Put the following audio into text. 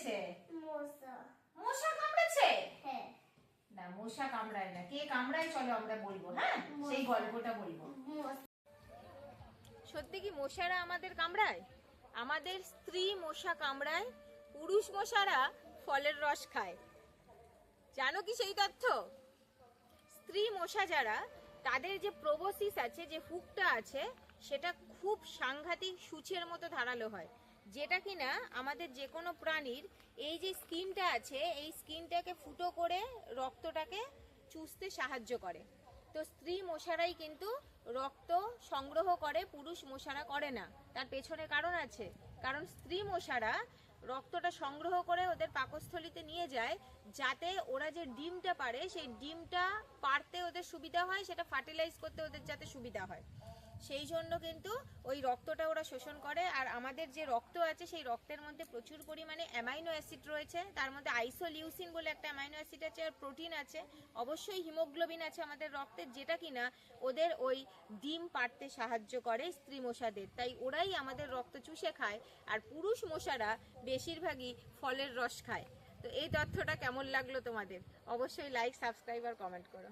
কামড়েছে? মশা কামড়েছে? হ্যাঁ। না, মশা কামড়ায় না। কে কামড়ায় চলো আমরা বলবো, হ্যাঁ সেই গল্পটা বলবো। সত্যি কি মশারা আমাদের কামড়ায়? আমাদের স্ত্রী মশা কামড়ায়, পুরুষ মশারা ফলের রস খায়। জানো কি সেই তথ্য? স্ত্রী মশা যারা, তাদের যে প্রোবোসিস আছে, যে হুকটা আছে, সেটা খুব সাংঘাতিক সূচের মতো ধারালো হয়, যেটা কিনা আমাদের যে কোনো প্রাণীর এই যে স্কিনটা আছে, এই স্কিনটাকে ফুটো করে রক্তটাকে চুষতে সাহায্য করে। তো স্ত্রী মশারাই কিন্তু রক্ত সংগ্রহ করে, পুরুষ মশারা করে না। তার পেছনে কারণ আছে, কারণ স্ত্রী মশারা রক্তটা সংগ্রহ করে ওদের পাকস্থলীতে নিয়ে যায়, যাতে ওরা যে ডিমটা পারে সেই ডিমটা পারতে ওদের সুবিধা হয়, সেটা ফার্টিলাইজ করতে ওদের যাতে সুবিধা হয়। সেই জন্য কিন্তু ওই রক্তটা ওরা শোষণ করে। আর আমাদের যে রক্ত আছে, সেই রক্তের মধ্যে প্রচুর পরিমাণে অ্যামাইনো অ্যাসিড রয়েছে। তার মধ্যে আইসোলিউসিন বলে একটা অ্যামাইনো অ্যাসিড আছে, আর প্রোটিন আছে, অবশ্যই হিমোগ্লোবিন আছে আমাদের রক্তে, যেটা কিনা ওদের ওই ডিম পাড়তে সাহায্য করে স্ত্রী মশাদের। তাই ওরাই আমাদের রক্ত চুষে খায়, আর পুরুষ মশারা বেশিরভাগই ফলের রস খায়। তো এই তথ্যটা কেমন লাগলো তোমাদের? অবশ্যই লাইক, সাবস্ক্রাইব আর কমেন্ট করো।